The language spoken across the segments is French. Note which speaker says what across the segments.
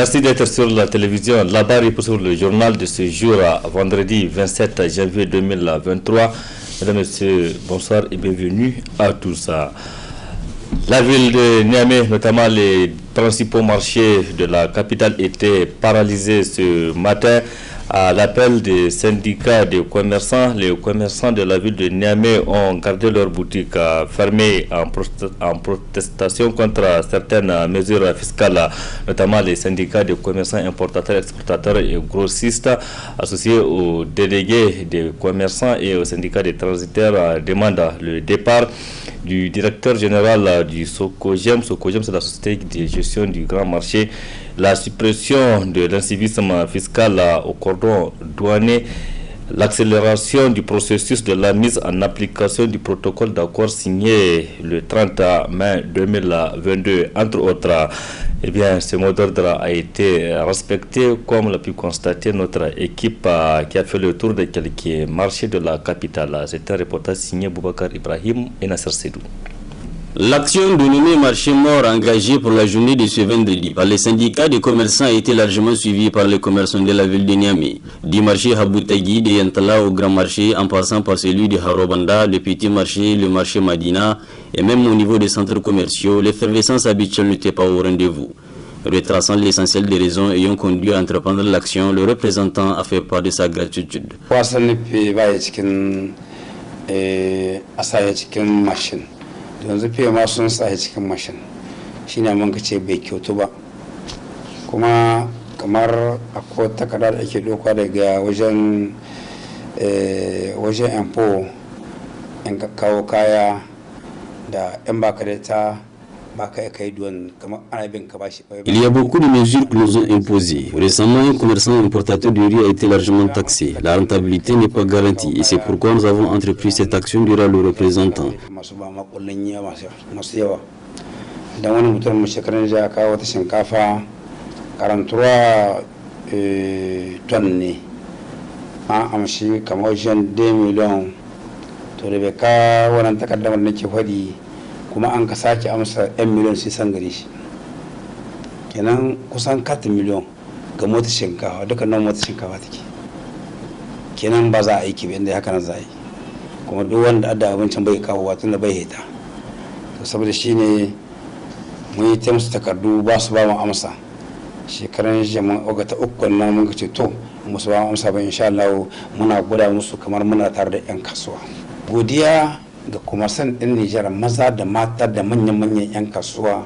Speaker 1: Merci d'être sur la télévision. La barre est pour le journal de ce jour, vendredi 27 janvier 2023. Mesdames et messieurs, bonsoir et bienvenue à tous. La ville de Niamey, notamment les principaux marchés de la capitale, étaient paralysés ce matin à l'appel des syndicats de commerçants. Les commerçants de la ville de Niamey ont gardé leurs boutiques fermées en protestation contre certaines mesures fiscales, notamment les syndicats de commerçants importateurs, exportateurs et grossistes associés aux délégués des commerçants et aux syndicats des transitaires demandent le départ du directeur général du Socogem. Socogem, c'est la société de gestion du grand marché. La suppression de l'incivisme fiscal au cordon douanier, l'accélération du processus de la mise en application du protocole d'accord signé le 30 mai 2022, entre autres. Eh bien, ce mot d'ordre a été respecté, comme l'a pu constater notre équipe qui a fait le tour de quelques marchés de la capitale. C'est un reportage signé Boubacar Ibrahim et Nasser Sedou.
Speaker 2: L'action de nommé marché mort engagée pour la journée de ce vendredi par les syndicats des commerçants a été largement suivie par les commerçants de la ville de Niamey. Du marché Haboutagui de Yantala au grand marché, en passant par celui de Harobanda, le petit marché, le marché Madina, et même au niveau des centres commerciaux, l'effervescence habituelle n'était pas au rendez-vous. Retraçant l'essentiel des raisons ayant conduit à entreprendre l'action, le représentant a fait part de sa gratitude.
Speaker 3: yanzu fiye ma sun sa cikin mashin shine mun kace bai kyautu ba kuma kamar akwai takarda da ake doka daga wajen import in ka kawo kaya da yan baka da ta baka kai duwan kamar ana bin ka bashi.
Speaker 2: Il y a beaucoup de mesures que nous ont imposées. Récemment, un commerçant importateur de riz a été largement taxé. La rentabilité n'est pas garantie et c'est pourquoi nous avons entrepris cette action durant le représentant.
Speaker 3: Dan wani mutum mu shekaran jiya kawo wata shinkafa 43 ton ne an amshi kamar wajen 2 miliyan to da bai ka wannan takardar da nake faɗi kuma an ka sake amsa 1 miliyan 600 gare shi kenan kusan 4 miliyan ga mota shinkafa duka nan mota shinkafa take kenan ba za a aiki ba inda haka nan za a yi kuma duk wanda adda abincin bai kawo wa tunda bai hita to saboda shine mun yi ta musu takardu ba su ba mu amsa shekaran jama'a ogata uku nan mun ce to musu ba mu amsa ba insha Allah muna gwada musu kamar muna tare da yan kasuwa. Godiya ga kuma san din Nijar maza da mata da manyan 'yan kasuwa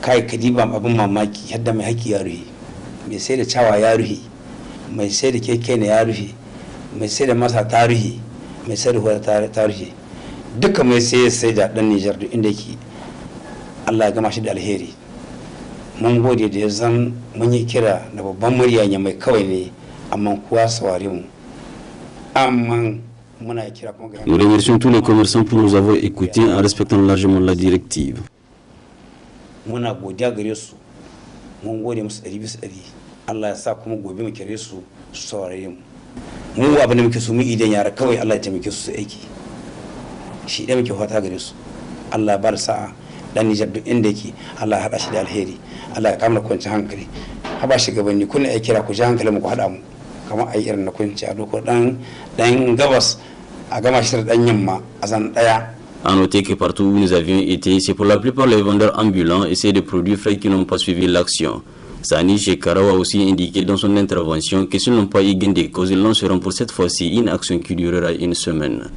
Speaker 3: kai kadiba abin mamaki yadda mai haƙi ya ruhi mai sai da cawa ya ruhi mai sai da keke ne ya ruhi mai sai da masa ta ruhi mai sai da huwa ta ruhi duka mai sai da dan Nijar duk inda yake Allah ya gama shi da alheri. Mun gode da zan mun yi kira da babban murya ne mai kawai ne amma kuwa saware mu amma
Speaker 2: nous remercions tous les commerçants pour nous avoir écoutés en respectant largement la directive.
Speaker 3: Muna godiya gare su mun gode musu 100%. Allah ya sa kuma gobe mu kire su su saurare mu. Mu abin da muke so mu idan yara kawai Allah ya taimake su su aiki. Shi da muke fata gare su. Allah ya bar sa'a dan Nijar duk inda yake Allah ya hada shi da alheri. Allah ya kama kwanci hankali. Haba shi gabanni kun ai kira ku ji hankali mu ku hada mu. Kamar ai irin na kunci a doko dan gabas a gama shi da dan yamma a zan daya.
Speaker 2: À noter que partout où nous avions été, c'est pour la plupart les vendeurs ambulants et de produits frais qui n'ont pas suivi l'action. Sani Shekarao a aussi indiqué dans son intervention que s'ils n'ont pas eu gain de cause, ils lanceront pour cette fois-ci une action qui durera une semaine.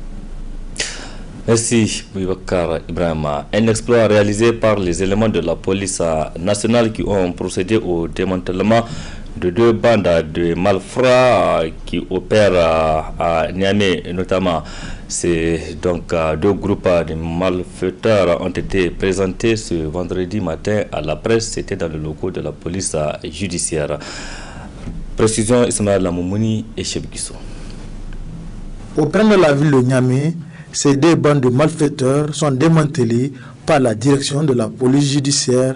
Speaker 1: Merci Boubacar Ibrahim. Un exploit réalisé par les éléments de la police nationale qui ont procédé au démantèlement de 2 bandes de malfrats qui opèrent à Niamey notamment. C'est donc 2 groupes de malfaiteurs ont été présentés ce vendredi matin à la presse. C'était dans le logo de la police judiciaire. Précision Ismaël Lamoumouni et Chebgisso.
Speaker 4: Au plan de la ville de Niamey, ces 2 bandes de malfaiteurs sont démantelées par la direction de la police judiciaire.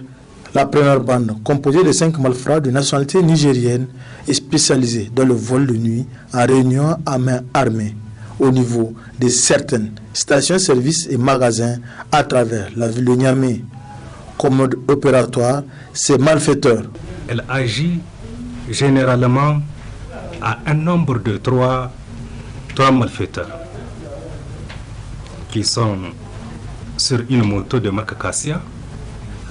Speaker 4: La première bande, composée de 5 malfrats de nationalité nigérienne, est spécialisée dans le vol de nuit en réunion à main armée au niveau de certaines stations-service et magasins à travers la ville de Niamey. Comme mode opératoire, ces malfaiteurs
Speaker 5: elle agit généralement à un nombre de trois malfaiteurs qui sont sur une moto de marque Cassia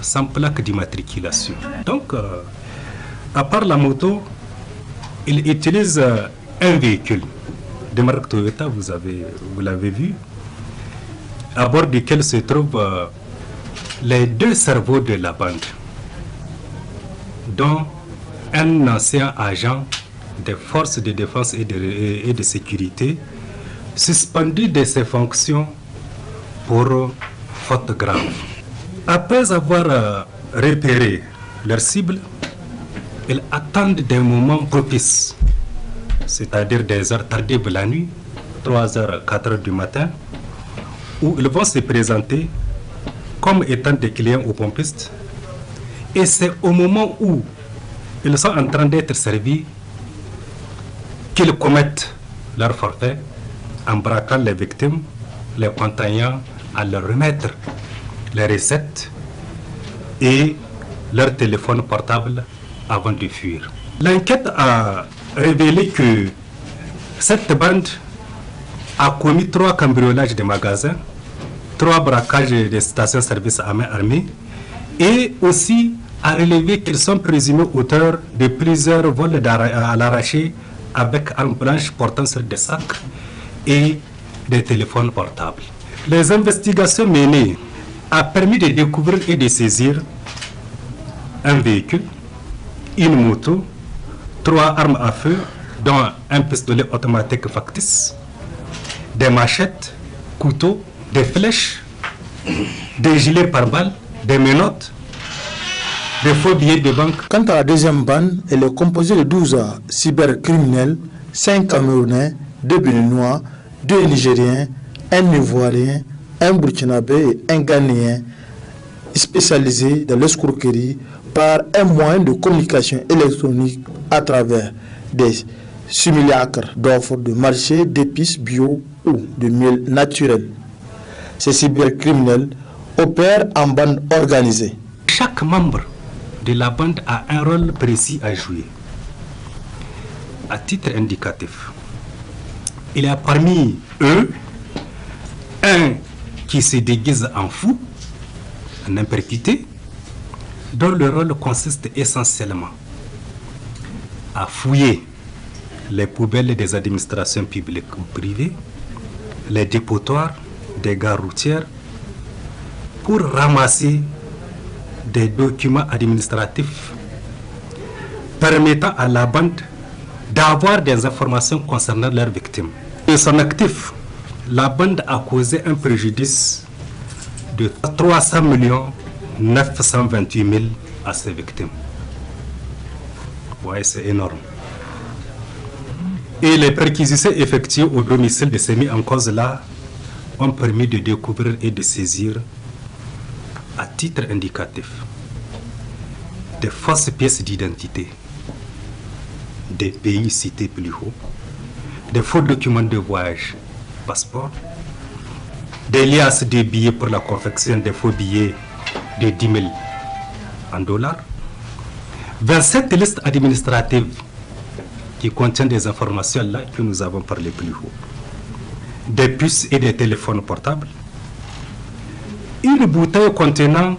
Speaker 5: sans plaque d'immatriculation. Donc, à part la moto, il utilise un véhicule de marque Toyota, vous l'avez vu, à bord duquel se trouvent les deux cerveaux de la bande, dont un ancien agent des forces de défense et de sécurité, suspendu de ses fonctions pour faute grave. Après avoir repéré leur cible, ils attendent des moments propices, c'est-à-dire des heures tardives la nuit, 3h, 4h du matin, où ils vont se présenter comme étant des clients aux pompistes. Et c'est au moment où ils sont en train d'être servis qu'ils commettent leur forfait en braquant les victimes, les contraignant à leur remettre les recettes et leur téléphone portable avant de fuir. L'enquête a révélé que cette bande a commis 3 cambriolages de magasins, 3 braquages de stations-service à main armée et aussi a relevé qu'ils sont présumés auteurs de plusieurs vols à l'arraché avec armes blanches portant sur des sacs et des téléphones portables. Les investigations menées ont permis de découvrir et de saisir un véhicule, une moto, 3 armes à feu, dont un pistolet automatique factice, des machettes, couteaux, des flèches, des gilets pare-balles, des menottes, des faux billets de banque.
Speaker 4: Quant à la deuxième bande, elle est composée de 12 cybercriminels, 5 Camerounais, 2 Béninois, 2 Nigériens, 1 Ivoirien, 1 Burkinabé et 1 Ghanéen, spécialisés dans l'escroquerie par un moyen de communication électronique à travers des simulacres d'offres de marché d'épices bio ou de miel naturel. Ces cybercriminels opèrent en bande organisée.
Speaker 5: Chaque membre de la bande a un rôle précis à jouer. À titre indicatif, il y a parmi eux un qui se déguise en fou, en impercuté, dont le rôle consiste essentiellement à fouiller les poubelles des administrations publiques ou privées, les dépotoirs des gares routières, pour ramasser des documents administratifs permettant à la bande d'avoir des informations concernant leurs victimes. De son actif, la bande a causé un préjudice de 300 928 000 à ses victimes. Ouais, c'est énorme. Et les perquisitions effectuées au domicile de ces mis en cause là ont permis de découvrir et de saisir, à titre indicatif, des fausses pièces d'identité des pays cités plus haut, des faux documents de voyage, passeport, des liasses de billets pour la confection des faux billets de 10 000 en dollars, 27 listes administratives qui contiennent des informations là que nous avons parlé plus haut, des puces et des téléphones portables, une bouteille contenant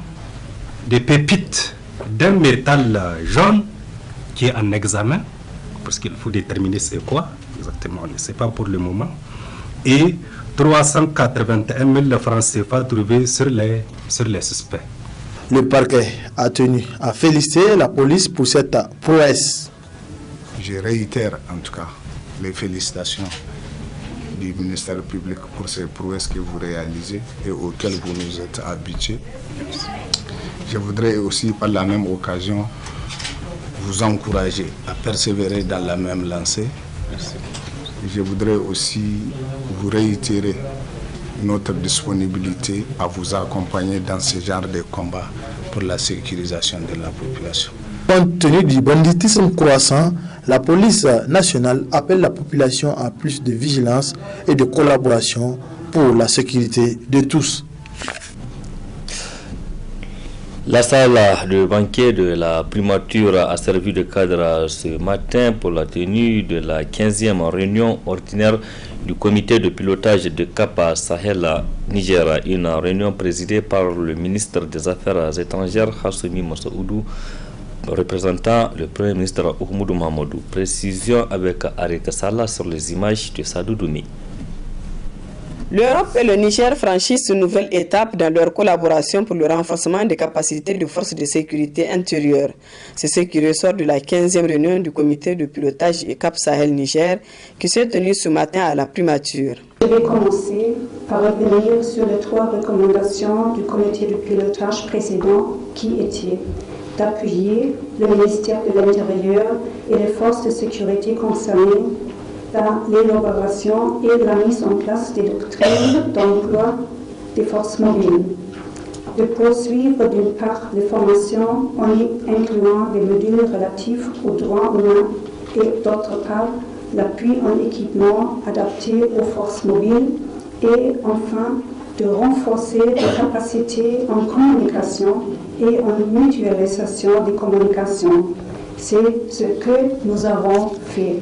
Speaker 5: des pépites d'un métal jaune qui est en examen, parce qu'il faut déterminer c'est quoi exactement, on ne sait pas pour le moment, et 381 000 francs CFA trouvés sur les suspects.
Speaker 4: Le parquet a tenu à féliciter la police pour cette prouesse.
Speaker 6: Je réitère en tout cas les félicitations du ministère public pour ces prouesses que vous réalisez et auxquelles vous nous êtes habitués. Je voudrais aussi par la même occasion vous encourager à persévérer dans la même lancée. Merci. Je voudrais aussi vous réitérer notre disponibilité à vous accompagner dans ce genre de combat pour la sécurisation de la population.
Speaker 4: Compte tenu du banditisme croissant, la police nationale appelle la population à plus de vigilance et de collaboration pour la sécurité de tous.
Speaker 1: La salle de banquet de la primature a servi de cadre ce matin pour la tenue de la 15e réunion ordinaire du comité de pilotage de Cap Sahel Niger. Une réunion présidée par le ministre des Affaires étrangères Hassoumi Massaoudou, représentant le Premier ministre Oumoudou Mahamadou. Précision avec Arika Salah sur les images de Sadou Doumi.
Speaker 7: L'Europe et le Niger franchissent une nouvelle étape dans leur collaboration pour le renforcement des capacités de forces de sécurité intérieure. C'est ce qui ressort de la 15e réunion du comité de pilotage et Cap Sahel Niger qui s'est tenue ce matin à la primature.
Speaker 8: Je vais commencer par revenir sur les 3 recommandations du comité de pilotage précédent qui étaient d'appuyer le ministère de l'Intérieur et les forces de sécurité concernées dans l'élaboration et la mise en place des doctrines d'emploi des forces mobiles, de poursuivre d'une part les formations en incluant des modules relatifs aux droits humains et d'autre part l'appui en équipement adapté aux forces mobiles et enfin de renforcer les capacités en communication et en mutualisation des communications. C'est ce que nous avons fait.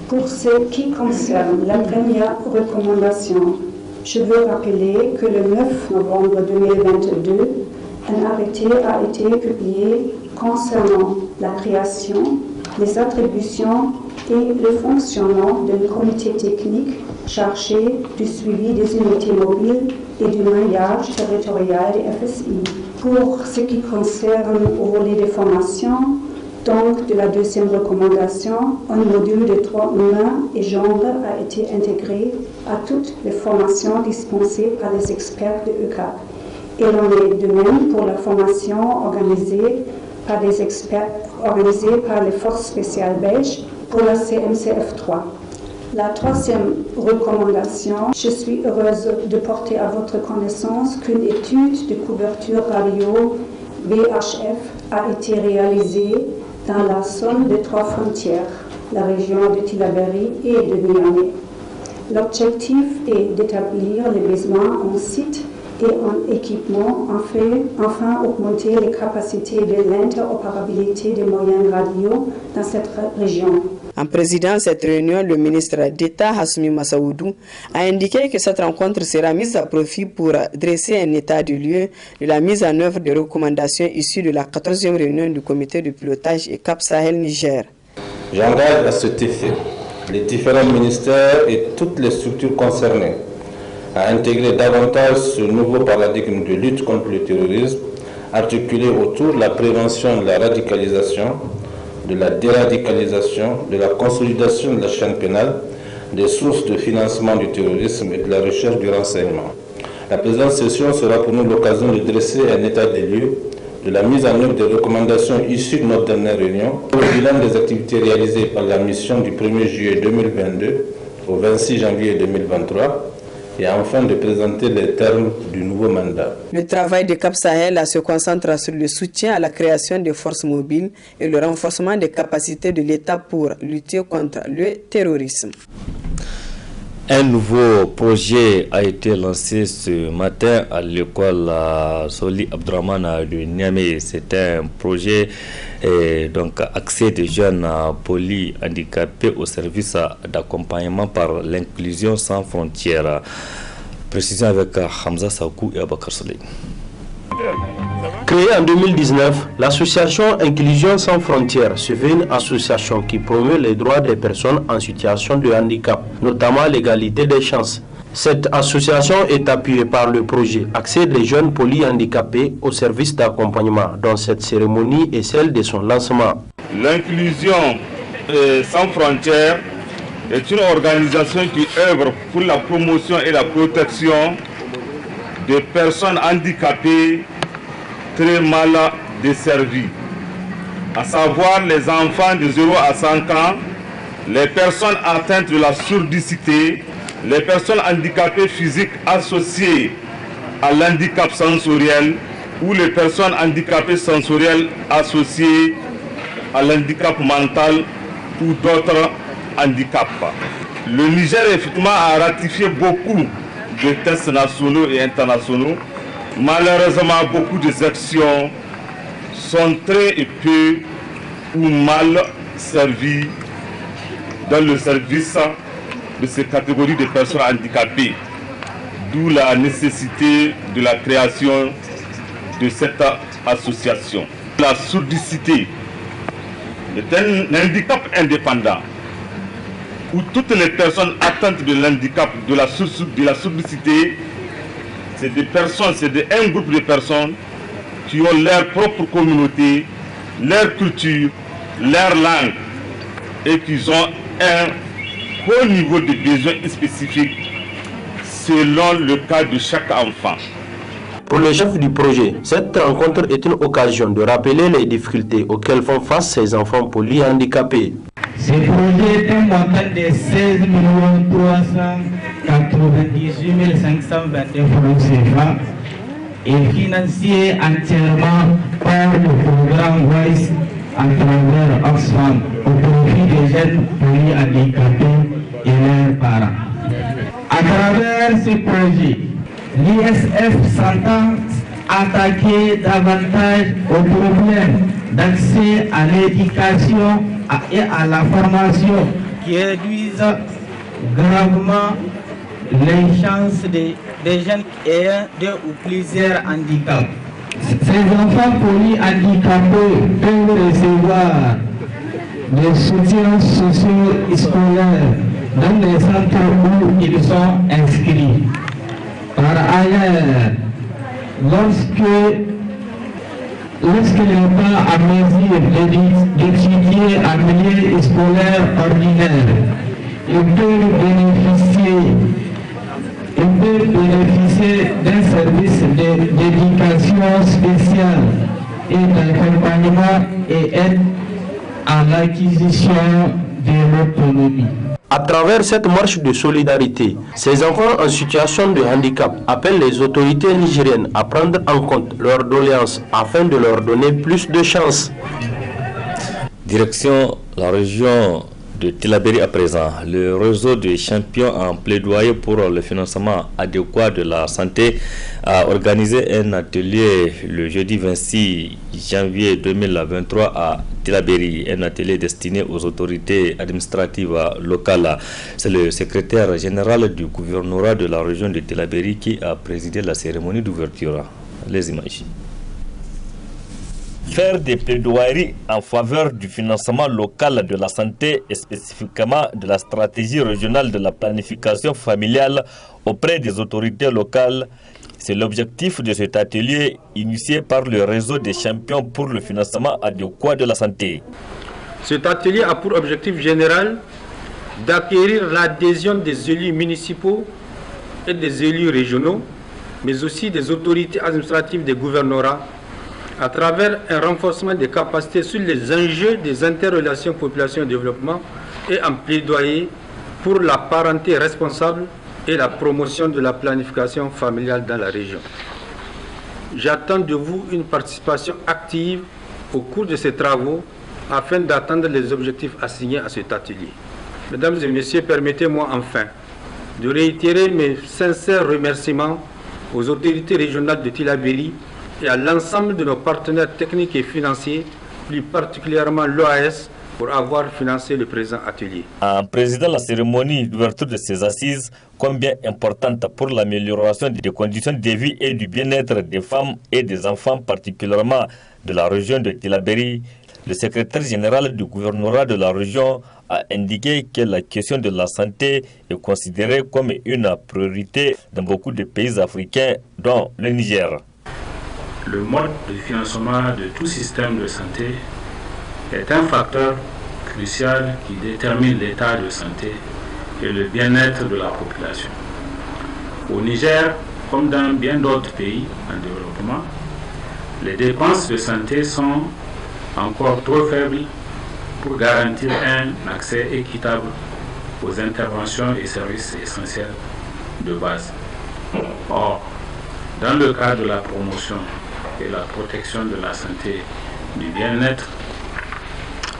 Speaker 8: Pour ce qui concerne la première recommandation, je veux rappeler que le 9 novembre 2022, un arrêté a été publié concernant la création, les attributions et le fonctionnement d'un comité technique chargé du suivi des unités mobiles et du maillage territorial des FSI. Pour ce qui concerne au volet des formations, donc de la 2e recommandation, un module de droits humains et genre a été intégré à toutes les formations dispensées par les experts de ECAP. Il en est de même pour la formation organisée par des experts organisée par les forces spéciales belges pour la CMCF3. La 3e recommandation, je suis heureuse de porter à votre connaissance qu'une étude de couverture radio VHF a été réalisée dans la zone des 3 frontières, la région de Tillabéri et de Niamey. L'objectif est d'établir les besoins en site et en équipement, enfin augmenter les capacités de l'interopérabilité des moyens radio dans cette région.
Speaker 7: En présidant cette réunion, le ministre d'État Hassoumi Massaoudou a indiqué que cette rencontre sera mise à profit pour dresser un état du lieu de la mise en œuvre des recommandations issues de la 14e réunion du comité de pilotage et Cap Sahel Niger.
Speaker 9: J'engage à cet effet les différents ministères et toutes les structures concernées à intégrer davantage ce nouveau paradigme de lutte contre le terrorisme articulé autour de la prévention de la radicalisation, de la déradicalisation, de la consolidation de la chaîne pénale, des sources de financement du terrorisme et de la recherche du renseignement. La présente session sera pour nous l'occasion de dresser un état des lieux de la mise en œuvre des recommandations issues de notre dernière réunion, au bilan des activités réalisées par la mission du 1er juillet 2022 au 26 janvier 2023, et enfin de présenter les termes du nouveau mandat.
Speaker 7: Le travail de Cap Sahel se concentre sur le soutien à la création des forces mobiles et le renforcement des capacités de l'État pour lutter contre le terrorisme.
Speaker 1: Un nouveau projet a été lancé ce matin à l'école Soli Abdraman de Niamey. C'est un projet donc accès des jeunes polyhandicapés au service d'accompagnement par l'inclusion sans frontières. Précision avec Hamza Sakou et Abakar Soleil.
Speaker 10: Créée en 2019, l'association Inclusion sans frontières se fait une association qui promeut les droits des personnes en situation de handicap, notamment l'égalité des chances. Cette association est appuyée par le projet Accès des jeunes polyhandicapés au service d'accompagnement, dont cette cérémonie est celle de son lancement.
Speaker 11: L'Inclusion sans frontières est une organisation qui œuvre pour la promotion et la protection des personnes handicapées très mal desservis, à savoir les enfants de 0 à 5 ans, les personnes atteintes de la surdicité, les personnes handicapées physiques associées à l'handicap sensoriel ou les personnes handicapées sensorielles associées à l'handicap mental ou d'autres handicaps. Le Niger effectivement a ratifié beaucoup de tests nationaux et internationaux Malheureusement, beaucoup des actions sont très peu ou mal servies dans le service de ces catégories de personnes handicapées. D'où la nécessité de la création de cette association. La surdicité est un handicap indépendant où toutes les personnes atteintes de l'handicap, de la surdicité, c'est un groupe de personnes qui ont leur propre communauté, leur culture, leur langue et qui ont un haut niveau de besoins spécifiques selon le cas de chaque enfant.
Speaker 10: Pour le chef du projet, cette rencontre est une occasion de rappeler les difficultés auxquelles font face ces enfants polyhandicapés.
Speaker 12: Ce projet est un montant de 16 398 521 francs CFA est financé entièrement par le programme WISE à travers Oxfam au profit des jeunes polyhandicapés et leurs parents. À travers ce projet, l'ISF s'entend attaquer davantage aux problèmes d'accès à l'éducation et à la formation qui réduisent gravement les chances des jeunes ayant deux ou plusieurs handicaps. Ces enfants polyhandicapés peuvent recevoir des soutiens sociaux et scolaires dans les centres où ils sont inscrits. Par ailleurs, lorsqu'il n'est pas à mesure d'étudier en milieu scolaire ordinaire, il peut bénéficier d'un service d'éducation spéciale et d'accompagnement et aide à l'acquisition de l'autonomie.
Speaker 10: À travers cette marche de solidarité, ces enfants en situation de handicap appellent les autorités nigériennes à prendre en compte leurs doléances afin de leur donner plus de chances.
Speaker 1: Direction la région de Tillabéri à présent. Le réseau des champions en plaidoyer pour le financement adéquat de la santé a organisé un atelier le jeudi 26 janvier 2023 à Tillabéri, un atelier destiné aux autorités administratives locales. C'est le secrétaire général du gouvernorat de la région de Tillabéri qui a présidé la cérémonie d'ouverture. Les images. Faire des plaidoiries en faveur du financement local de la santé et spécifiquement de la stratégie régionale de la planification familiale auprès des autorités locales, c'est l'objectif de cet atelier initié par le réseau des champions pour le financement adéquat de la santé.
Speaker 13: Cet atelier a pour objectif général d'acquérir l'adhésion des élus municipaux et des élus régionaux, mais aussi des autorités administratives des gouvernorats, à travers un renforcement des capacités sur les enjeux des interrelations population et développement et en plaidoyer pour la parenté responsable et la promotion de la planification familiale dans la région. J'attends de vous une participation active au cours de ces travaux afin d'atteindre les objectifs assignés à cet atelier. Mesdames et messieurs, permettez-moi enfin de réitérer mes sincères remerciements aux autorités régionales de Tillabéri et à l'ensemble de nos partenaires techniques et financiers, plus particulièrement l'OAS, pour avoir financé le présent atelier.
Speaker 1: En présidant la cérémonie d'ouverture de ces assises, combien importante pour l'amélioration des conditions de vie et du bien-être des femmes et des enfants, particulièrement de la région de Tillabéri, le secrétaire général du gouvernorat de la région a indiqué que la question de la santé est considérée comme une priorité dans beaucoup de pays africains, dont le Niger.
Speaker 14: Le mode de financement de tout système de santé est un facteur crucial qui détermine l'état de santé et le bien-être de la population. Au Niger, comme dans bien d'autres pays en développement, les dépenses de santé sont encore trop faibles pour garantir un accès équitable aux interventions et services essentiels de base. Or, dans le cadre de la promotion et la protection de la santé, du bien-être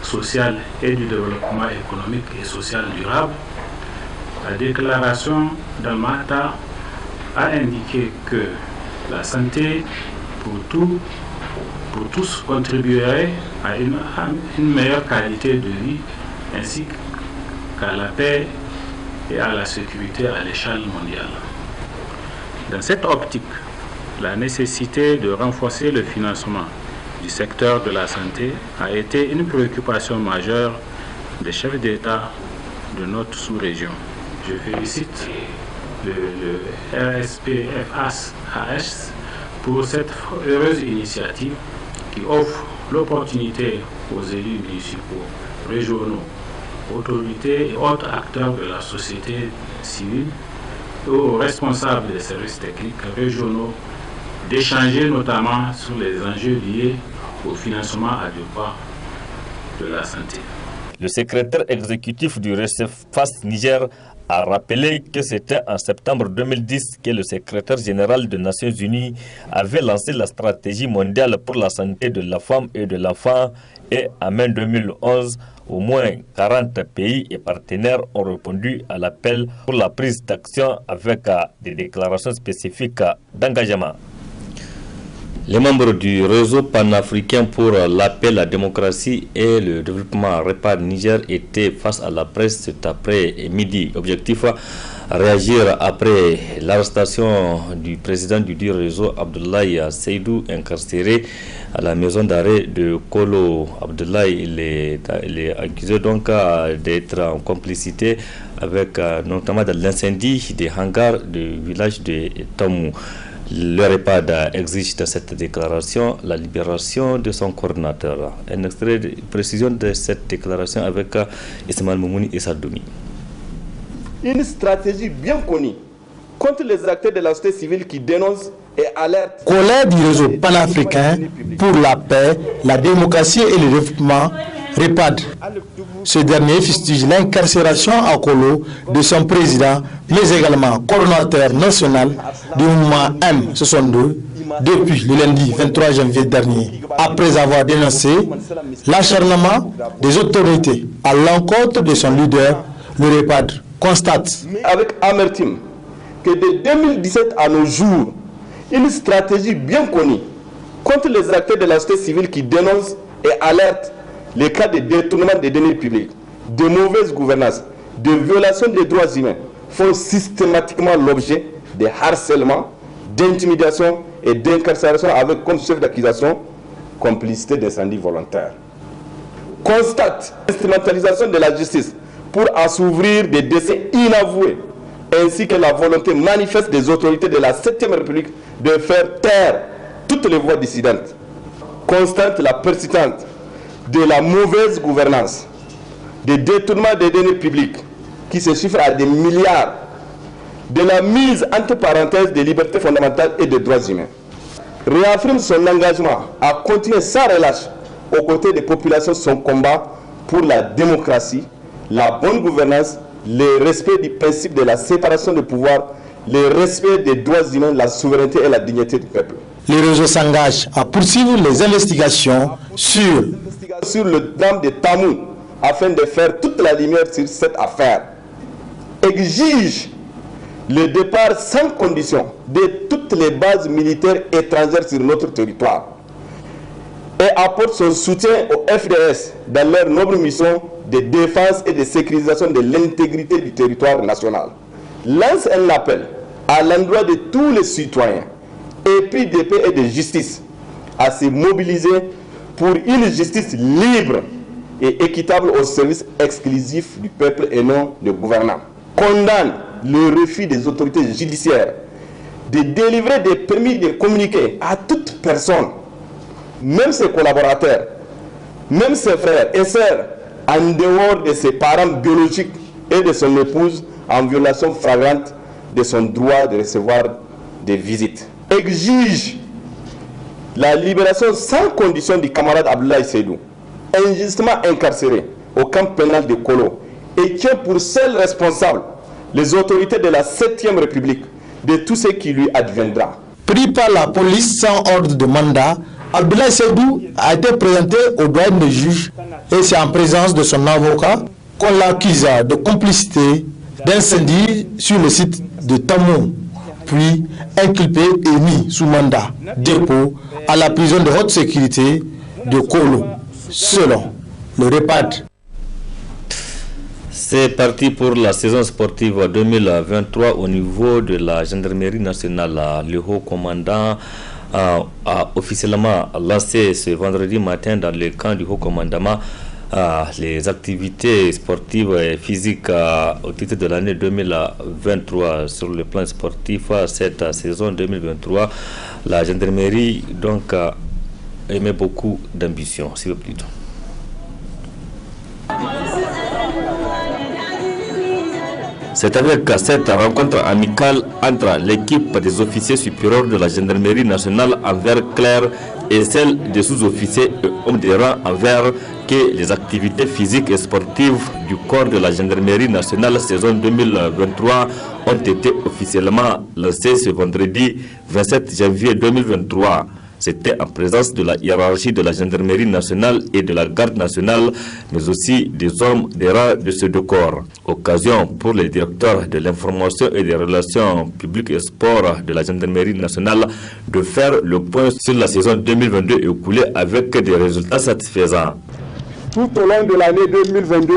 Speaker 14: social et du développement économique et social durable, la déclaration d'Almata a indiqué que La santé pour tous contribuerait à une meilleure qualité de vie ainsi qu'à la paix et à la sécurité à l'échelle mondiale. Dans cette optique, la nécessité de renforcer le financement du secteur de la santé a été une préoccupation majeure des chefs d'État de notre sous-région. Je félicite le RSPFAS pour cette heureuse initiative qui offre l'opportunité aux élus municipaux, régionaux, autorités et autres acteurs de la société civile et aux responsables des services techniques régionaux d'échanger notamment sur les enjeux liés au financement adéquat de la santé.
Speaker 1: Le secrétaire exécutif du RSPFAS Niger a rappelé que c'était en septembre 2010 que le secrétaire général des Nations Unies avait lancé la stratégie mondiale pour la santé de la femme et de l'enfant et en mai 2011, au moins 40 pays et partenaires ont répondu à l'appel pour la prise d'action avec des déclarations spécifiques d'engagement. Les membres du réseau panafricain pour la paix, la démocratie et le développement REPAD Niger étaient face à la presse cet après-midi. Objectif, réagir après l'arrestation du président du dit réseau Abdoulaye Seydou, incarcéré à la maison d'arrêt de Kolo. Abdoulaye, il est accusé donc d'être en complicité avec notamment de l'incendie des hangars du village de Tamou. Le REPAD exige dans cette déclaration la libération de son coordinateur. Un extrait de précision de cette déclaration avec Ismaël Moumouni et Sadoumi.
Speaker 15: Une stratégie bien connue contre les acteurs de la société civile qui dénoncent et alertent.
Speaker 4: Collègue du réseau panafricain pour la paix, la démocratie et le développement, REPAD. Ce dernier fustige l'incarcération à Kolo de son président, mais également coordonnateur national du mouvement M62 depuis le lundi 23 janvier dernier, après avoir dénoncé l'acharnement des autorités à l'encontre de son leader. Le REPAD constate
Speaker 15: avec amertume que de 2017 à nos jours, une stratégie bien connue contre les acteurs de la société civile qui dénoncent et alertent les cas de détournement des deniers publics, de mauvaise gouvernance, de violation des droits humains font systématiquement l'objet de harcèlement, d'intimidation et d'incarcération avec comme chef d'accusation complicité d'incendie volontaire. Constate l'instrumentalisation de la justice pour assouvir des décès inavoués ainsi que la volonté manifeste des autorités de la 7e République de faire taire toutes les voix dissidentes. Constate la persistance de la mauvaise gouvernance, des détournements des deniers publics qui se chiffrent à des milliards, de la mise entre parenthèses des libertés fondamentales et des droits humains. Réaffirme son engagement à continuer sans relâche aux côtés des populations son combat pour la démocratie, la bonne gouvernance, le respect du principe de la séparation des pouvoirs, le respect des droits humains, la souveraineté et la dignité du peuple.
Speaker 4: Le réseau s'engage à poursuivre les investigations sur
Speaker 15: le drame de Tamou afin de faire toute la lumière sur cette affaire. Exige le départ sans condition de toutes les bases militaires étrangères sur notre territoire et apporte son soutien au FDS dans leur noble mission de défense et de sécurisation de l'intégrité du territoire national. Lance un appel à l'endroit de tous les citoyens, épris de paix et de justice, à se mobiliser pour une justice libre et équitable au service exclusif du peuple et non des gouvernants. Condamne le refus des autorités judiciaires de délivrer des permis de communiquer à toute personne, même ses collaborateurs, même ses frères et sœurs, en dehors de ses parents biologiques et de son épouse, en violation flagrante de son droit de recevoir des visites. Exige la libération sans condition du camarade Abdoulaye Seydou, injustement incarcéré au camp pénal de Kolo, et tient pour seul responsable les autorités de la 7e République de tout ce qui lui adviendra.
Speaker 4: Pris par la police sans ordre de mandat, Abdoulaye Seydou a été présenté au doyen des juges et c'est en présence de son avocat qu'on l'accuse de complicité d'incendie sur le site de Tamou. puis inculpé et mis sous mandat dépôt à la prison de haute sécurité de Kolo, selon le REPAD.
Speaker 1: C'est parti pour la saison sportive 2023 au niveau de la gendarmerie nationale. Le haut commandant a officiellement lancé ce vendredi matin dans le camp du haut commandement les activités sportives et physiques au titre de l'année 2023. Sur le plan sportif, cette saison 2023, la gendarmerie donc émet beaucoup d'ambition, s'il vous plaît. C'est avec cette rencontre amicale entre l'équipe des officiers supérieurs de la gendarmerie nationale envers Claire et celle des sous-officiers et hommes de rang envers que les activités physiques et sportives du corps de la gendarmerie nationale saison 2023 ont été officiellement lancées ce vendredi 27 janvier 2023. C'était en présence de la hiérarchie de la gendarmerie nationale et de la garde nationale, mais aussi des hommes des rangs de ces deux corps. Occasion pour les directeurs de l'information et des relations publiques et sport de la gendarmerie nationale de faire le point sur la saison 2022 écoulée avec des résultats satisfaisants.
Speaker 16: Tout au long de l'année 2022,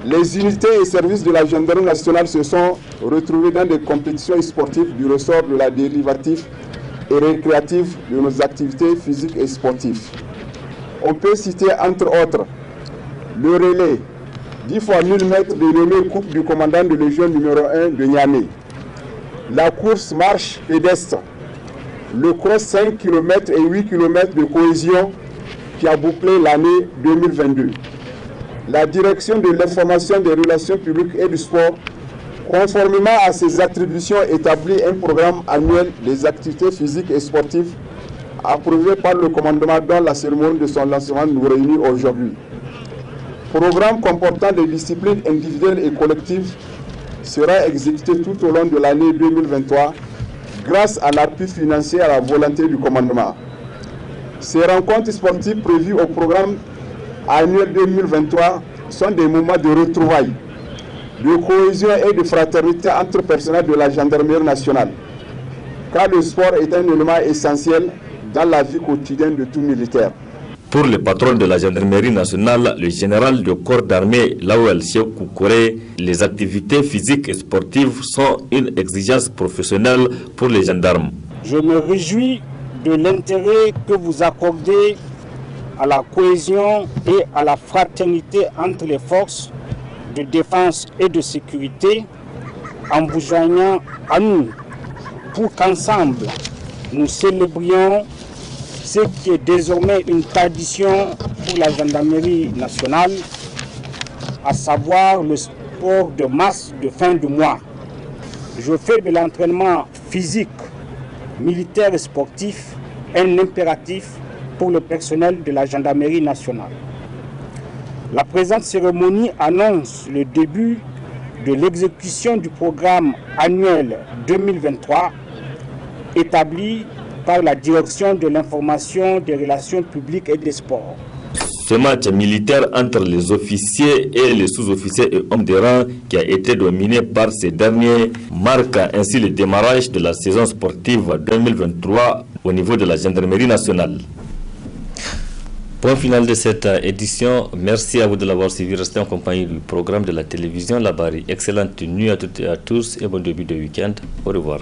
Speaker 16: les unités et services de la gendarmerie nationale se sont retrouvés dans des compétitions sportives du ressort de la dérivative et récréative de nos activités physiques et sportives. On peut citer entre autres le relais 10 fois 1000 mètres de relais coupe du commandant de légion numéro 1 de Niamey, la course marche pédestre, le cross 5 km et 8 km de cohésion qui a bouclé l'année 2022. La direction de l'information des relations publiques et du sport, conformément à ses attributions, établit un programme annuel des activités physiques et sportives approuvé par le commandement dont la cérémonie de son lancement nous réunit aujourd'hui. Programme comportant des disciplines individuelles et collectives sera exécuté tout au long de l'année 2023 grâce à l'appui financier et à la volonté du commandement. Ces rencontres sportives prévues au programme annuel 2023 sont des moments de retrouvailles, de cohésion et de fraternité entre personnels de la gendarmerie nationale, car le sport est un élément essentiel dans la vie quotidienne de tout militaire.
Speaker 1: Pour le patron de la gendarmerie nationale, le général de corps d'armée Lawel Cheikh Kouré, les activités physiques et sportives sont une exigence professionnelle pour les gendarmes.
Speaker 17: Je me réjouis de l'intérêt que vous accordez à la cohésion et à la fraternité entre les forces de défense et de sécurité en vous joignant à nous pour qu'ensemble nous célébrions ce qui est désormais une tradition pour la gendarmerie nationale, à savoir le sport de masse de fin de mois. Je fais de l'entraînement physique, militaire et sportif un impératif pour le personnel de la gendarmerie nationale. La présente cérémonie annonce le début de l'exécution du programme annuel 2023 établi par la direction de l'information, des relations publiques et des sports.
Speaker 1: Ce match militaire entre les officiers et les sous-officiers et hommes de rang qui a été dominé par ces derniers marque ainsi le démarrage de la saison sportive 2023 au niveau de la gendarmerie nationale. Point final de cette édition. Merci à vous de l'avoir suivi. Restez en compagnie du programme de la télévision La Barre. Excellente nuit à toutes et à tous et bon début de week-end. Au revoir.